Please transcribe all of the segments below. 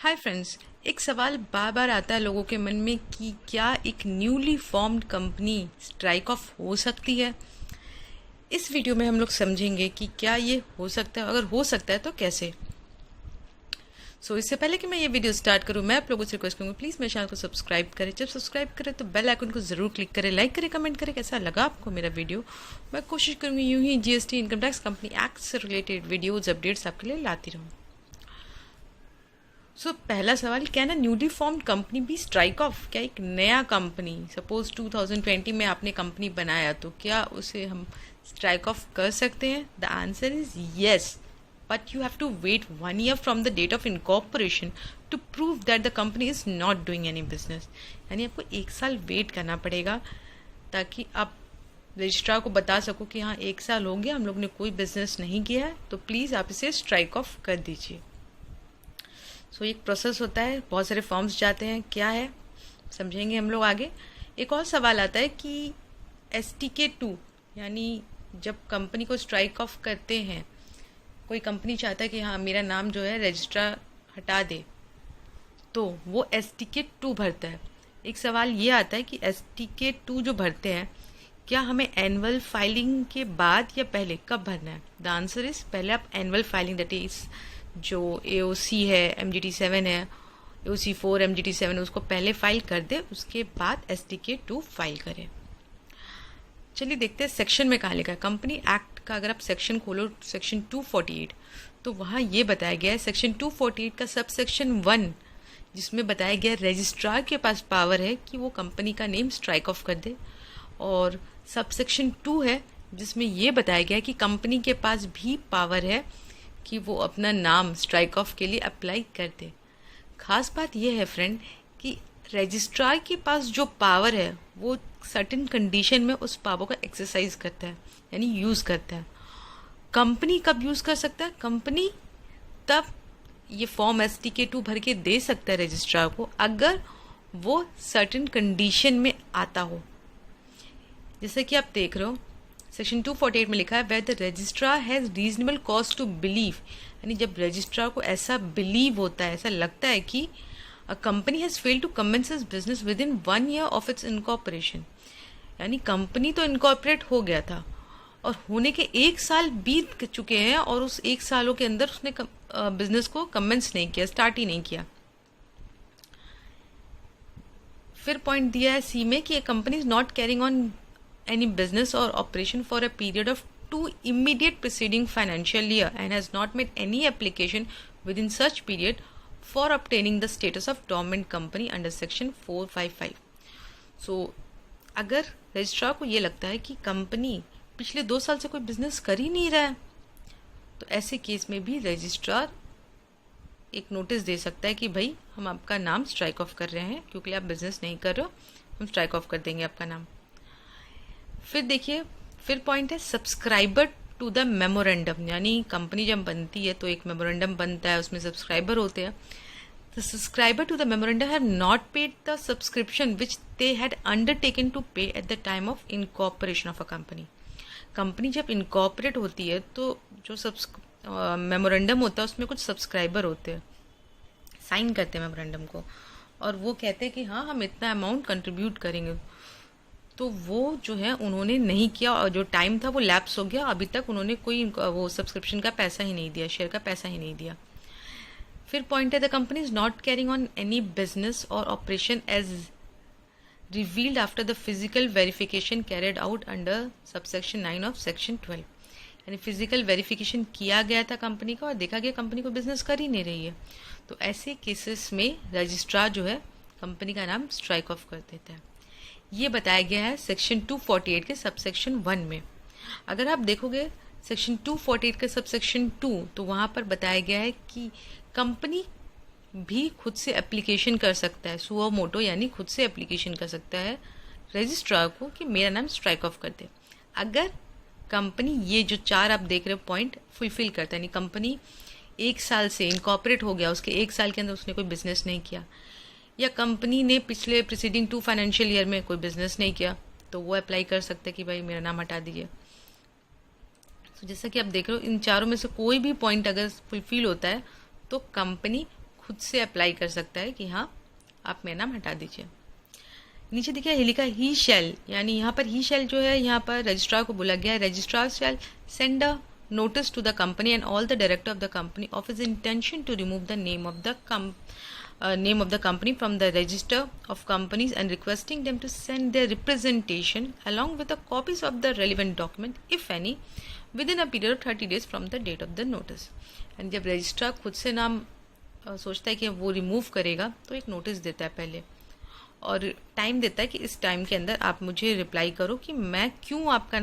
Hi friends, एक सवाल बार बार आता है लोगों के मन में कि क्या एक newly formed company strike off हो सकती है। इस वीडियो में हम लोग समझेंगे कि क्या ये हो सकता है, अगर हो सकता है तो कैसे। इससे पहले कि मैं ये वीडियो स्टार्ट करूँ, मैं आप लोगों से रिक्वेस्ट करूँगी प्लीज़ मेरे चैनल को सब्सक्राइब करें। जब सब्सक्राइब करें तो बेल आइकन को ज़रूर क्लिक करें, लाइक करें, कमेंट करें कैसा लगा आपको मेरा वीडियो। मैं कोशिश करूँगी यूँ ही GST, income tax, company act से रिलेटेड वीडियोज़, अपडेट्स आपके लिए लाती रहूँ। पहला सवाल, क्या ना न्यूली फॉर्म्ड कंपनी भी स्ट्राइक ऑफ? क्या एक नया कंपनी, सपोज 2020 में आपने कंपनी बनाया, तो क्या उसे हम स्ट्राइक ऑफ कर सकते हैं? The answer is yes, but you have to wait 1 year from the date of incorporation to prove that the company is not doing any business. यानी आपको 1 साल वेट करना पड़ेगा ताकि आप रजिस्ट्रार को बता सको कि हाँ 1 साल हो गया, हम लोग ने कोई बिजनेस नहीं किया है, तो प्लीज़ आप इसे स्ट्राइक ऑफ कर दीजिए। एक प्रोसेस होता है, बहुत सारे फॉर्म्स जाते हैं, क्या है समझेंगे हम लोग आगे। एक और सवाल आता है कि STK2 यानी जब कंपनी को स्ट्राइक ऑफ करते हैं, कोई कंपनी चाहता है कि हाँ मेरा नाम जो है रजिस्ट्रार हटा दे, तो वो STK2 भरता है। एक सवाल ये आता है कि STK2 जो भरते हैं, क्या हमें एनुअल फाइलिंग के बाद या पहले, कब भरना है? द आंसर इज पहले आप एनुअल फाइलिंग, दैट इज जो AOC है, MGT7 है, AOC4 MGT7 है, उसको पहले फाइल कर दे, उसके बाद STK2 फाइल करें। चलिए देखते हैं सेक्शन में कहाँ लिखा है। कंपनी एक्ट का अगर आप सेक्शन खोलो, सेक्शन 248, तो वहाँ ये बताया गया है, सेक्शन 248 का सब सेक्शन 1, जिसमें बताया गया है रजिस्ट्रार के पास पावर है कि वो कंपनी का नेम स्ट्राइक ऑफ कर दे, और सब सेक्शन 2 है जिसमें ये बताया गया है कि कंपनी के पास भी पावर है कि वो अपना नाम स्ट्राइक ऑफ के लिए अप्लाई कर दे। खास बात यह है फ्रेंड कि रजिस्ट्रार के पास जो पावर है वो सर्टेन कंडीशन में उस पावर को एक्सरसाइज करता है, यानी यूज़ करता है। कंपनी कब यूज़ कर सकता है? कंपनी तब ये फॉर्म STK2 भर के दे सकता है रजिस्ट्रार को, अगर वो सर्टेन कंडीशन में आता हो। जैसे कि आप देख रहे हो सेक्शन 248 में लिखा है, where the registrar has reasonable cause to believe, यानी जब रजिस्ट्रार को ऐसा बिलीव होता है, ऐसा लगता है कि a company has failed to commence its business within 1 year of its incorporation, यानी कंपनी तो इनकॉर्पोरेट हो गया था और होने के 1 साल बीत चुके हैं और उस 1 सालों के अंदर उसने बिजनेस को कमेंस नहीं किया, स्टार्ट ही नहीं किया। फिर पॉइंट दिया है सी में कि a company is not carrying on any business or operation for a period of 2 immediate preceding financial year and has not made any application within such period for obtaining the status of dormant company under section 455। अगर registrar को ये लगता है कि company पिछले 2 साल से कोई बिजनेस कर ही नहीं रहा है, तो ऐसे केस में भी रजिस्ट्रार एक नोटिस दे सकता है कि भाई हम आपका नाम स्ट्राइक ऑफ कर रहे हैं क्योंकि आप बिजनेस नहीं कर रहे हो, हम स्ट्राइक ऑफ कर देंगे आपका नाम। फिर देखिए, फिर पॉइंट है सब्सक्राइबर टू द मेमोरेंडम, यानी कंपनी जब बनती है तो एक मेमोरेंडम बनता है, उसमें सब्सक्राइबर होते हैं। The subscriber to the memorandum have not paid the subscription which they had undertaken to pay at the time of incorporation of a company. Company जब इनकॉर्पोरेट होती है तो जो मेमोरेंडम होता है उसमें कुछ सब्सक्राइबर होते हैं, साइन करते हैं मेमोरेंडम को, और वो कहते हैं कि हाँ हम इतना अमाउंट कंट्रीब्यूट करेंगे, तो वो जो है उन्होंने नहीं किया और जो टाइम था वो लैप्स हो गया, अभी तक उन्होंने कोई वो सब्सक्रिप्शन का पैसा ही नहीं दिया, शेयर का पैसा ही नहीं दिया। फिर पॉइंट है the company is not carrying on any business or operation as revealed after the physical verification carried out under subsection 9 of section 12, यानी फिजिकल वेरिफिकेशन किया गया था कंपनी का और देखा गया कंपनी को बिजनेस कर ही नहीं रही है, तो ऐसे केसेस में रजिस्ट्रार जो है कंपनी का नाम स्ट्राइक ऑफ कर देता है। ये बताया गया है सेक्शन 248 के सबसेक्शन 1 में। अगर आप देखोगे सेक्शन 248 के सबसेक्शन 2, तो वहाँ पर बताया गया है कि कंपनी भी खुद से एप्लीकेशन कर सकता है, सुओ मोटो, यानी खुद से एप्लीकेशन कर सकता है रजिस्ट्रार को कि मेरा नाम स्ट्राइक ऑफ कर दे, अगर कंपनी ये जो 4 आप देख रहे हो पॉइंट फुलफिल करता है, यानी कंपनी 1 साल से इनकॉर्पोरेट हो गया, उसके 1 साल के अंदर उसने कोई बिजनेस नहीं किया, या कंपनी ने पिछले प्रीसीडिंग 2 फाइनेंशियल ईयर में कोई बिजनेस नहीं किया, तो वो अप्लाई कर सकते हैं कि भाई मेरा नाम हटा दीजिए। जैसा कि आप देख रहे हो इन चारों में से कोई भी पॉइंट अगर फुलफिल होता है तो कंपनी खुद से अप्लाई कर सकता है कि हाँ आप मेरा नाम हटा दीजिए। नीचे देखिए लिखा ही शेल, यानी यहाँ पर ही शेल जो है यहाँ पर रजिस्ट्रार को बोला गया है, registrar shall send a notice to the company and all the director of the company of his intention to remove the name of the company from the register of companies and requesting them to send their representation along with the copies of the relevant document if any within a period of 30 days from the date of the notice। and जब registrar खुद से नाम सोचता है कि वो remove करेगा तो एक नोटिस देता है पहले और टाइम देता है कि इस टाइम के अंदर आप मुझे रिप्लाई करो कि मैं क्यों आपका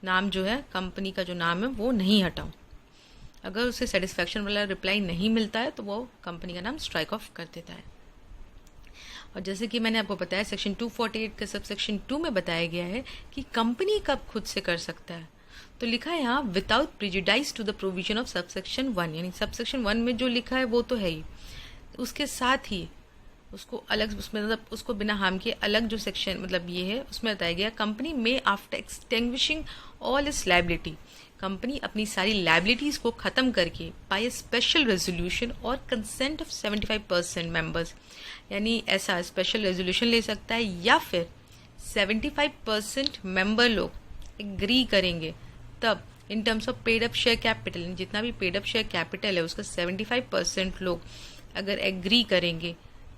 नाम जो है कंपनी का जो नाम है वो नहीं हटाऊं। अगर उसे सेटिस्फैक्शन वाला रिप्लाई नहीं मिलता है तो वो कंपनी का नाम स्ट्राइक ऑफ कर देता है। और जैसे कि मैंने आपको बताया सेक्शन 248 के सब सेक्शन 2 में बताया गया है कि कंपनी कब खुद से कर सकता है, तो लिखा है यहाँ without prejudice to the provision of subsection 1, यानी सबसेक्शन 1 में जो लिखा है वो तो है ही, उसके साथ ही उसको अलग उसमें मतलब उसको बिना हार्म के अलग जो सेक्शन मतलब ये है उसमें बताया गया कंपनी में आफ्टर एक्सटिंग्विशिंग ऑल इस लायबिलिटी, कंपनी अपनी सारी लायबिलिटीज को खत्म करके बाय स्पेशल रेजोल्यूशन और कंसेंट ऑफ 75% मेंबर्स, यानी ऐसा स्पेशल रेजोल्यूशन ले सकता है या फिर 75% मेंबर लोग एग्री करेंगे तब in terms of paid up share capital, जितना भी पेड अप शेयर कैपिटल है उसका 75% लोग अगर एग्री करेंगे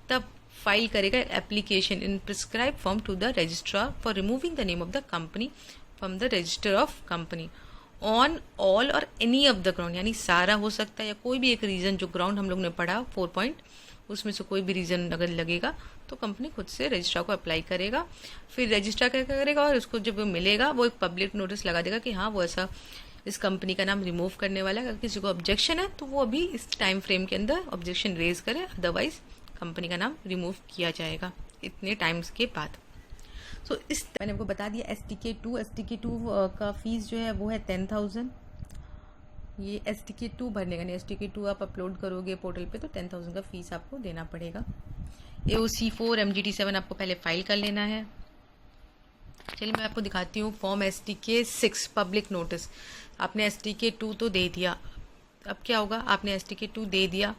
तब फाइल करेगा application in prescribed form to the registrar for removing the name of the company from the register of company on all or any of the ground, यानी सारा हो सकता है या कोई भी एक रीजन जो ग्राउंड हम लोग ने पढ़ा 4 पॉइंट उसमें से कोई भी रीजन अगर लगेगा तो कंपनी खुद से रजिस्ट्रार को अप्लाई करेगा। फिर रजिस्ट्रार क्या करेगा और उसको जब वो मिलेगा वो एक पब्लिक नोटिस लगा देगा कि हाँ वो ऐसा इस कंपनी का नाम रिमूव करने वाला है। अगर किसी को ऑब्जेक्शन है तो वो अभी इस टाइम फ्रेम के अंदर ऑब्जेक्शन रेज करे, अदरवाइज कंपनी का नाम रिमूव किया जाएगा इतने टाइम्स के बाद। सो इस मैंने आपको बता दिया STK2 का फीस जो है वो है 10,000। ये STK2 भरने का नहीं, STK2 आप अपलोड करोगे पोर्टल पे तो 10,000 का फीस आपको देना पड़ेगा। AOC4 MGT7 आपको पहले फाइल कर लेना है। चलिए मैं आपको दिखाती हूँ फॉर्म STK6 पब्लिक नोटिस। आपने STK2 तो दे दिया, अब क्या होगा, आपने STK2 दे दिया,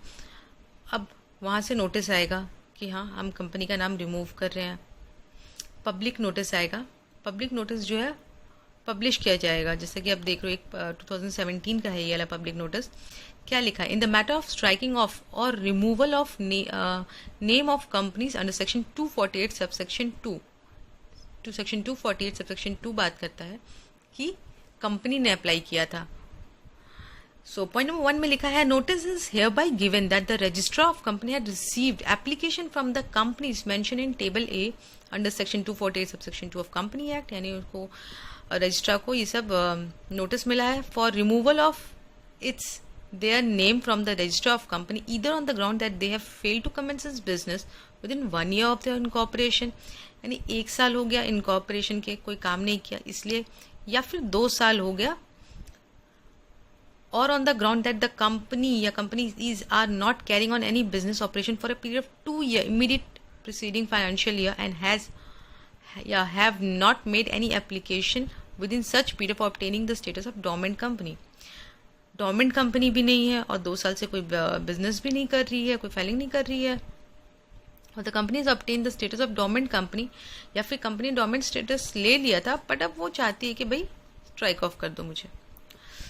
अब वहाँ से नोटिस आएगा कि हाँ हम कंपनी का नाम रिमूव कर रहे हैं। पब्लिक नोटिस आएगा, पब्लिक नोटिस जो है पब्लिश किया जाएगा, जैसे कि आप देख रहे हो एक 2017 का है ये वाला पब्लिक नोटिस। क्या लिखा है, in the matter of striking off or removal of name of companies under section 248 subsection 2 to section 248 subsection 2 बात करता है कि कंपनी ने अप्लाई किया था। सो पॉइंट नंबर 1 में लिखा है notice is here bye given that the registrar of company had received application from the companies mention in table A under section 248 subsection 2 of company act, यानी उसको registrar को ये सब नोटिस मिला है for removal of its their name from the register of company either on the ground that they have failed to commence its business within 1 year of their incorporation, यानी 1 साल हो गया इनकॉर्पोरेशन के कोई काम नहीं किया इसलिए, या फिर 2 साल हो गया, और on the ground that the company या companies are not carrying on any business operation for a period of 2 years immediate preceding financial year and have not made any application within such period for obtaining the status of dormant company। Dormant company भी नहीं है और 2 साल से कोई business भी नहीं कर रही है, कोई फाइलिंग नहीं कर रही है, और the company is obtain the status of dormant company, या फिर कंपनी डोमेंट स्टेटस ले लिया था बट अब वो चाहती है कि भाई स्ट्राइक ऑफ कर दो मुझे।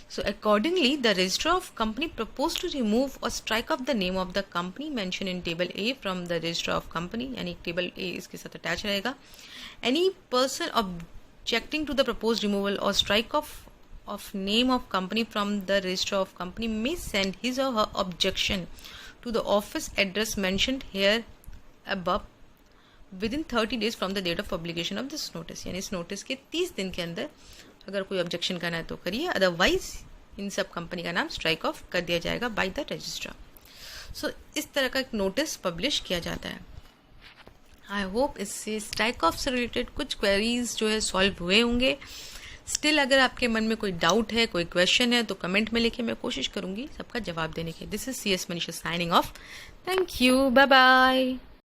So accordingly the register of company propose to remove or strike off the name of the company mention in table A from the register of company, यानी टेबल ए इसके साथ अटैच रहेगा। Any person objecting to the propose removal or strike of name of company from the register of company may send his or her objection to the office address mentioned here above within 30 days from the date of publication of this notice, यानी इस notice के 30 दिन के अंदर अगर कोई objection करना है तो करिए, अदरवाइज इन सब कंपनी का नाम स्ट्राइक ऑफ कर दिया जाएगा बाय द रजिस्ट्रार। सो इस तरह का एक नोटिस पब्लिश किया जाता है। आई होप इससे स्ट्राइक ऑफ से रिलेटेड कुछ क्वेरीज जो है सॉल्व हुए होंगे। स्टिल अगर आपके मन में कोई डाउट है, कोई क्वेश्चन है तो कमेंट में लिखे, मैं कोशिश करूंगी सबका जवाब देने की। This is CS Manisha signing off. Thank you, bye bye.